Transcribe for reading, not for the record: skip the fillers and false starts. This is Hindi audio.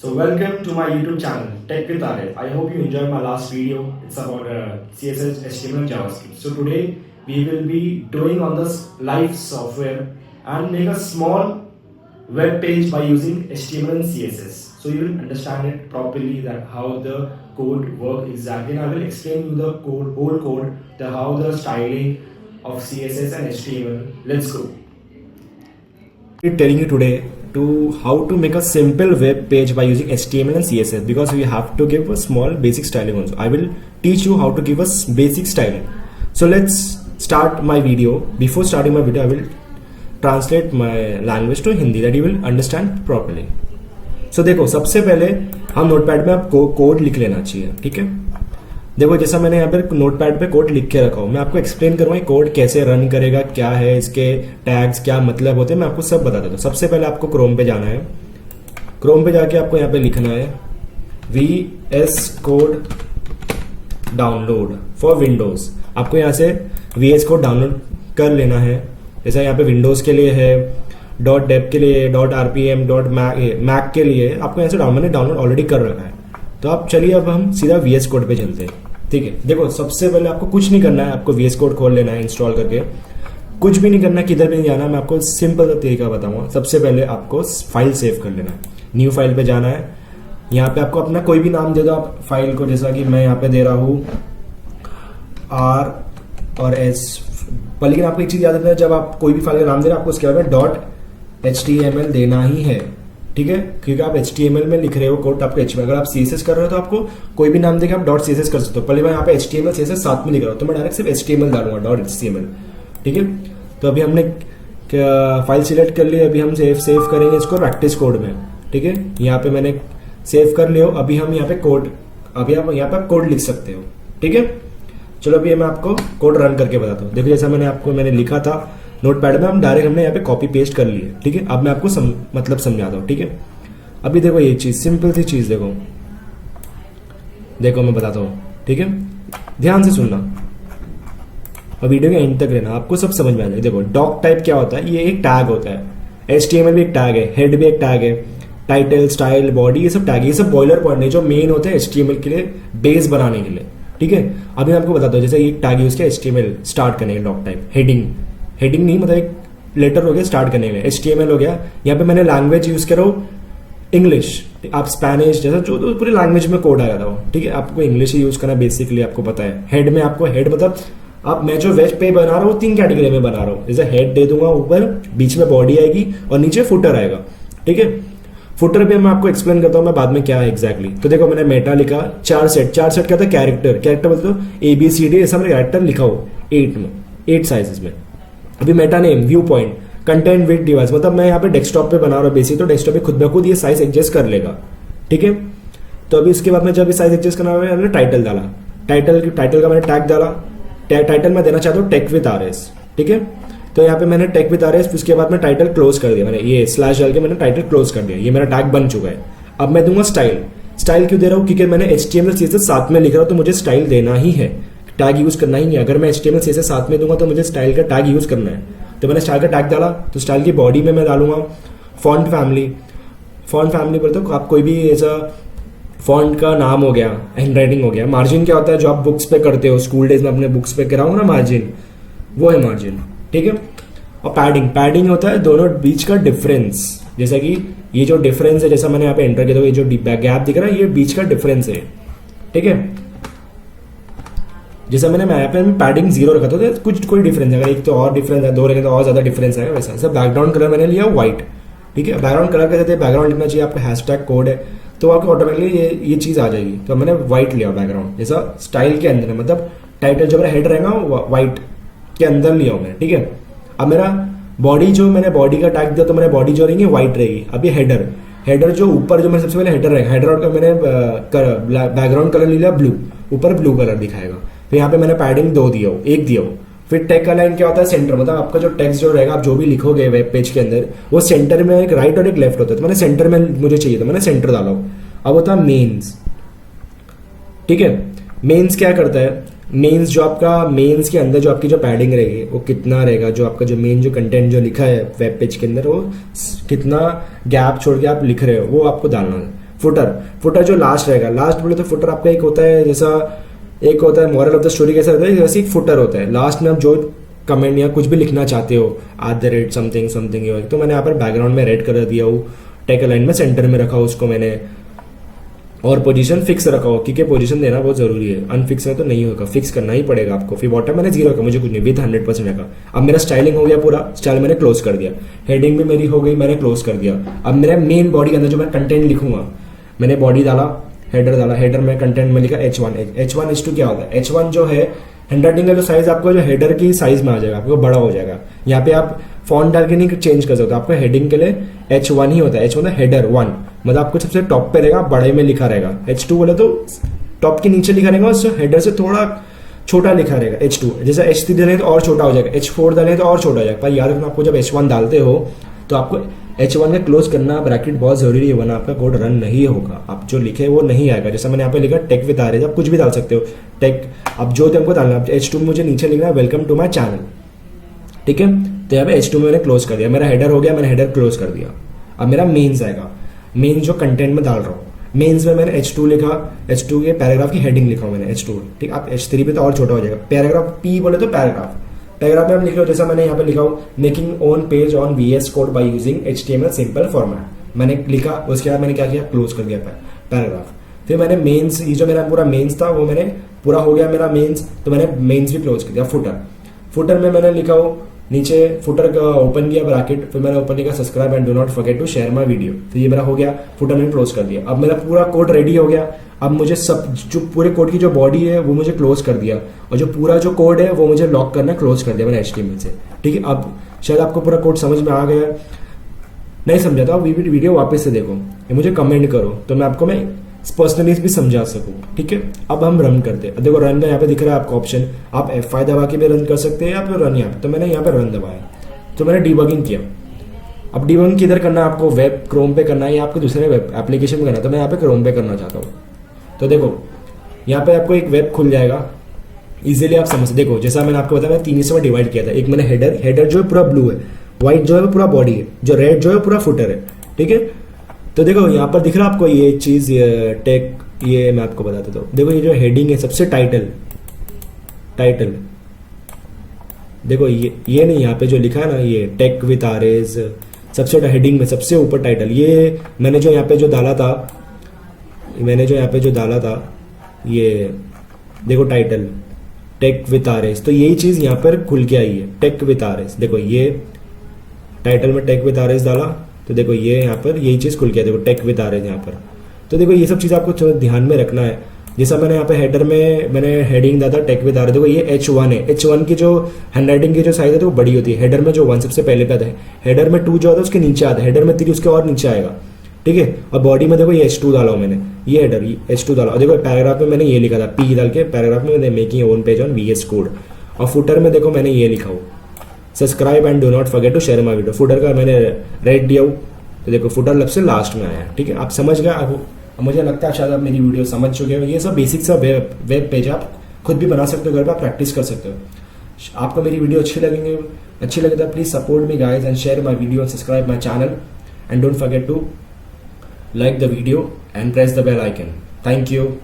So welcome to my YouTube channel Tech with Arif. I hope you enjoyed my last video. It's about CSS, HTML and JavaScript. So today we will be doing on this live software and make a small web page by using HTML and CSS. So you will understand it properly that how the code works exactly. And I will explain you the whole code, how the styling of CSS and HTML. Let's go. I'm telling you today to how to make a simple web page by using HTML and CSS, because we have to give a small basic styling also. I will teach you how to give us basic styling. So let's start my video. Before starting my video, I will translate my language to Hindi that you will understand properly. So देखो, सबसे पहले हम नोटपैड में आपको कोड लिख लेना चाहिए, ठीक है। देखो जैसा मैंने यहाँ पर नोटपैड पे कोड लिख के रखा हूँ, मैं आपको एक्सप्लेन करूँगा कोड कैसे रन करेगा, क्या है इसके टैग्स, क्या मतलब होते हैं, मैं आपको सब बता देता हूँ। सबसे पहले आपको क्रोम पे जाना है। क्रोम पे जाके आपको यहाँ पे लिखना है VS code download for Windows. आपको यहाँ से VS कोड डाउनलोड कर लेना है। जैसा यहाँ पे विंडोज के लिए है, .deb के लिए, .rpm, .mac के लिए आपको यहाँ से मैंने डाउनलोड ऑलरेडी कर रखा है। तो आप चलिए अब हम सीधा VS कोड पे चलते हैं, ठीक है। देखो सबसे पहले आपको कुछ नहीं करना है, आपको VS कोड खोल लेना है इंस्टॉल करके, कुछ भी नहीं करना है, किधर भी नहीं जाना। मैं आपको सिंपल सा तरीका बताऊंगा। सबसे पहले आपको फाइल सेव कर लेना है, न्यू फाइल पे जाना है। यहाँ पे आपको अपना कोई भी नाम दे दो आप फाइल को, जैसा कि मैं यहाँ पे दे रहा हूँ R और S। पर लेकिन आपको एक चीज याद रखना है, जब आप कोई भी फाइल का नाम दे रहे हैं आपको उसके बाद में .html देना ही है, ठीक है, क्योंकि आप HTML में लिख रहे हो कोड, आपको HTML। अगर आप CSS कर रहे हो तो आपको कोई भी नाम देके आप .css कर सकते हो। पहले मैं यहाँ पे HTML CSS साथ में लिख रहा हूँ, तो मैं डायरेक्ट सिर्फ HTML डालूंगा .html, ठीक है। तो अभी हमने फाइल सिलेक्ट कर ली, अभी हम सेव करेंगे इसको प्रैक्टिस कोड में, ठीक है। यहाँ पे मैंने सेव कर लिया। अभी हम यहाँ पे कोड, अभी आप यहाँ पे कोड लिख सकते हो, ठीक है। चलो अभी मैं आपको कोड रन करके बताता हूँ। देखो जैसा मैंने लिखा था नोटपैड में, हमने यहाँ पे कॉपी पेस्ट कर लिए, ठीक है। अब मैं आपको मतलब समझाता हूँ, ठीक है। अभी देखो ये चीज, सिंपल सी चीज देखो मैं बताता हूँ, ठीक है। ध्यान से सुनना और वीडियो के एंड तक रहना, आपको सब समझ में आ जाएगा। देखो डॉक टाइप क्या होता है, ये एक टैग होता है। HTML भी एक टैग है, हेड भी एक टैग है, टाइटल, स्टाइल, बॉडी, ये सब टैग है। ये सब बॉयलर पॉइंट है जो मेन होते हैं HTML के लिए, बेस बनाने के लिए, ठीक है। अभी मैं आपको बताता हूँ, जैसे एक टैग यूज किया HTML स्टार्ट करने के, डॉक टाइप हेडिंग नहीं, मतलब एक लेटर हो गया स्टार्ट करने में, HTML हो गया। यहाँ पे मैंने लैंग्वेज यूज करो इंग्लिश, आप स्पेनिश, जैसा जो तो पूरी लैंग्वेज में कोड आया था, ठीक है। आपको इंग्लिश ही यूज करना बेसिकली, आपको पता है। हेड में आपको हेड मतलब अब मैं जो वेब पेज बना रहा हूँ 3 कैटेगरी में बना रहा हूँ। जैसे हेड दे दूंगा, ऊपर बीच में बॉडी आएगी और नीचे फुटर आएगा, ठीक है। फुटर पे मैं आपको एक्सप्लेन करता हूँ मैं बाद में क्या है एग्जैक्टली। तो देखो मैंने मेटा लिखा 4 सेट क्या था, कैरेक्टर बोलते हो ABCD, ऐसा मैंने कैरेक्टर लिखा हो 8 साइजेस में। अभी Meta name, view point, content with device, मतलब मैं यहाँ पे डेस्कटॉप पे बना रहा हूँ बेसिक, तो डेस्कटॉप पे खुद ब खुद ये साइज एडजस्ट कर लेगा, ठीक है। तो अभी उसके बाद में जब साइज एडजस्ट करना है, मैंने टाइटल डाला, टाइटल का मैंने टैग डाला। टाइटल मैं देना चाहता हूँ टेक विद RS, ठीक है। तो यहाँ पे मैंने टेक विद RS, उसके बाद में टाइटल क्लोज कर दिया, मैंने ये स्लैश डाल के मैंने टाइटल क्लोज कर दिया। ये मेरा टैग बन चुका है। अब मैं दूंगा स्टाइल क्यों दे रहा हूँ, क्योंकि मैंने HTML CSS साथ में लिख रहा हूँ, तो मुझे स्टाइल देना ही है, टैग यूज करना ही है। अगर मैं HTML CSS साथ में दूंगा तो मुझे स्टाइल का टैग यूज करना है। तो मैंने स्टाइल का टैग डाला, तो स्टाइल की बॉडी में मैं डालूंगा फॉन्ट फैमिली बोलते हो आप, कोई भी ऐसा फॉन्ट का नाम हो गया, हैंडराइटिंग हो गया। मार्जिन क्या होता है, जो आप बुक्स पे करते हो, स्कूल डेज में अपने बुक्स पे कराऊंगा ना मार्जिन, वो है मार्जिन, ठीक है। और पैडिंग होता है दोनों बीच का डिफरेंस। जैसा कि ये जो डिफरेंस है, जैसा मैंने यहाँ पे एंटर किया, तो ये जो गैप दिख रहा है, ये बीच का डिफरेंस है, ठीक है। जैसा मैंने यहाँ पे पैडिंग 0 रखा था, तो कुछ कोई डिफरेंस है, अगर एक तो और डिफरेंस है, 2 रखे तो और ज्यादा डिफरेंस है। वैसा बैकग्राउंड कलर मैंने लिया व्हाइट, ठीक है। बैकग्राउंड कलर कैसे, बैकग्राउंड लिखना चाहिए आपका हैशटैग कोड है, तो आपको ऑटोमेटिकली ये चीज आ जाएगी। तो मैंने व्हाइट लिया बैकग्राउंड, जैसा स्टाइल के अंदर है, मतलब टाइटल जो मेरा हेड रहेगा व्हाइट के अंदर लिया मैंने, ठीक है। अब मेरा बॉडी, जो मैंने बॉडी का टैग दिया, तो मेरा बॉडी जो रहेगी व्हाइट रहेगी। अब ये हेडर जो ऊपर, जो मैंने सबसे पहले हेडर रहेगा, हेडर का मैंने बैकग्राउंड कलर लिया ब्लू, ऊपर ब्लू कलर दिखाएगा। फिर यहाँ पे मैंने पैडिंग 2 दिया हो, 1 दिया हो। फिर टेक का लाइन क्या होता है, सेंटर, मतलब आपका जो टेक्स्ट जो रहेगा, आप जो भी लिखोगे वेब पेज के अंदर, वो सेंटर में एक राइट और एक लेफ्ट होता है। तो मैंने सेंटर में मुझे चाहिए, तो मैंने सेंटर डाला हो। अब होता है मेन्स, ठीक है। मेन्स क्या करता है, मेन्स जो आपका मेन्स के अंदर जो आपकी जो पैडिंग रहेगी वो कितना रहेगा, जो आपका जो मेन जो कंटेंट जो लिखा है वेब पेज के अंदर वो कितना गैप छोड़ के आप लिख रहे हो वो आपको डालना है। फुटर जो लास्ट रहेगा, लास्ट बोले तो फुटर आपका एक होता है जैसा, एक होता है मॉरल ऑफ द स्टोरी कैसा होता है, वैसे एक फुटर होता है लास्ट में आप जो कमेंट या कुछ भी लिखना चाहते हो @ समथिंग, तो मैंने यहाँ पर बैकग्राउंड में रेड कर दिया हूँ, टेक अलाइन में सेंटर में रखा उसको मैंने, और पोजीशन फिक्स रखा हो क्योंकि पोजीशन देना बहुत जरूरी है, अनफिक्स में तो नहीं होगा, फिक्स करना ही पड़ेगा आपको। फिर बॉटम मैंने 0 रखा, मुझे कुछ नहीं, विद 100% रखा। अब मेरा स्टाइलिंग हो गया पूरा, स्टाइल मैंने क्लोज कर दिया, हेडिंग भी मेरी हो गई, मैंने क्लोज कर दिया। अब मेरा मेन बॉडी के अंदर जो मैं कंटेंट लिखूंगा, मैंने बॉडी डाला, हेडर डाला, हेडर में कंटेंट में लिखा H1 H2 क्या होता है, H1 जो है हैंडराइटिंग का जो साइज आपको जो हेडर की साइज में आ जाएगा, आपको बड़ा हो जाएगा। यहाँ पे आप फॉन्ट डाल के नहीं चेंज कर सकते, आपको हेडिंग के लिए H1 ही होता है, H1 हेडर 1, मतलब आपको सबसे टॉप पे रहेगा, बड़े में लिखा रहेगा। H2 बोले तो टॉप के नीचे लिखा रहेगा, उससे हेडर से थोड़ा छोटा लिखा रहेगा H2, जैसे H3 डालेंगे तो और छोटा हो जाएगा, H4 डालेंगे तो और छोटा हो जाएगा। पर याद रखना, आपको जब H1 डालते हो तो आपको H1 का क्लोज करना ब्रैकेट बहुत जरूरी है, वरना आपका कोड रन नहीं होगा, आप जो लिखे वो नहीं आएगा। जैसा मैंने यहाँ पे लिखा टेक विद आरएज, आप कुछ भी डाल सकते हो टेक, अब जो तुमको डालना है, H2 में मुझे नीचे लिखना है वेलकम टू माई चैनल, ठीक है। तो यहाँ पे H2 में मैंने क्लोज कर दिया, मेरा हेडर हो गया, मैंने हेडर क्लोज कर दिया। अब मेरा मेन्स आएगा, मेन्स जो कंटेंट में डाल रहा हूँ, मेन्स में मैंने H2 लिखा, H2 के पैराग्राफ की हेडिंग लिखा मैंने H2, ठीक। आप H3 पे तो और छोटा हो जाएगा, पैराग्राफ P बोले तो पैराग्राफ में आप लिख लो, जैसा मैंने यहाँ पे लिखा हूँ making own page on VS code by using HTML simple format, मैंने लिखा। उसके बाद मैंने क्या किया, क्लोज कर दिया पैराग्राफ। फिर मैंने मेन्स, ये जो मेरा पूरा मेन्स था वो मैंने पूरा हो गया मेरा मेन्स, तो मैंने मेन्स भी क्लोज कर दिया। फुटर में मैंने लिखा हो नीचे, फुटर का ओपन किया ब्रैकेट, फिर मैंने ओपन किया subscribe and do not forget to share my video, तो ये मेरा हो गया, फुटर मैंने क्लोज कर दिया। अब मेरा पूरा कोड रेडी हो गया। अब मुझे सब जो पूरे कोड की जो बॉडी है वो मुझे क्लोज कर दिया, और जो पूरा जो कोड है वो मुझे लॉक करना, क्लोज कर दिया मैंने HTML से, ठीक है। अब शायद आपको पूरा कोड समझ में आ गया, नहीं समझा तो आप वीडियो वापस से देखो, ये मुझे कमेंट करो तो मैं आपको पर्सनली भी समझा सकूं, ठीक है। अब हम रन करते हैं, देखो रन का यहाँ पे दिख रहा है आपको ऑप्शन, आप F5 दबा के भी रन कर सकते हैं या फिर रन यहाँ पे, तो मैंने यहाँ पे रन दबाया, तो मैंने डिबगिंग किया। अब डिबगिंग किधर करना है आपको, वेब क्रोम पे करना है या आपको दूसरे वेब एप्लीकेशन में करना है, तो मैं यहाँ पे क्रोम पे करना चाहता हूँ। तो देखो यहाँ पे आपको एक वेब खुल जाएगा, इजीली आप समझ, देखो जैसा मैंने आपको बताया, मैंने 3 हिस्सों में डिवाइड किया था। एक मैंने हेडर जो है पूरा ब्लू है, व्हाइट जो है पूरा बॉडी है, जो रेड जो है पूरा फुटर है, ठीक है। तो देखो यहाँ पर दिख रहा है आपको ये चीज, टेक, ये मैं आपको बता देता हूँ। देखो ये जो हेडिंग है सबसे टाइटल, देखो ये नहीं, यहाँ पे जो लिखा है ना ये टेक विद आरएज, सबसे हेडिंग में सबसे ऊपर टाइटल, ये मैंने जो यहाँ पे जो डाला था, ये देखो टाइटल टेक विद आरएज, तो यही चीज यहाँ पर खुल के आई है, टेक विद आरएज। देखो ये टाइटल में टेक विद आरएज डाला, तो देखो ये यहाँ पर यही चीज खुल गया, देखो टेक विद आरएज यहाँ पर। तो देखो ये सब चीज आपको थोड़ा ध्यान में रखना है। जैसा मैंने यहाँ पे हेडर में मैंने हेडिंग दिया था टेक विद आरएज, देखो ये H1 है, H1 की जो हैंडराइटिंग की जो साइज है तो वो बड़ी होती है, हेडर में जो 1 सबसे पहले पे आता है, हेडर में 2 जो आता है उसके नीचे आता है, हेडर में 3 उसके और नीचे आएगा, ठीक है। और बॉडी में देखो ये H2 डाला हूं मैंने, ये हेडर H2 डाला, और देखो पैराग्राफ में मैंने ये लिखा था P डाल के, पैराग्राफ में मैंने making own page on VS code, और फुटर में देखो मैंने ये लिखा हो subscribe and do not forget to share my video, footer का मैंने रेड दिया हूं, तो देखो फुटर लब से लास्ट में आया, ठीक है। आप समझ गए, आप मुझे लगता है शायद आप मेरी वीडियो समझ चुके हो। ये सब बेसिक सा वेब पेज आप खुद भी बना सकते हो, घर पर प्रैक्टिस कर सकते हो। आपको मेरी वीडियो अच्छी लगे तो please support me guys and share my video and subscribe my channel and don't forget to like the video and press the bell icon. Thank you.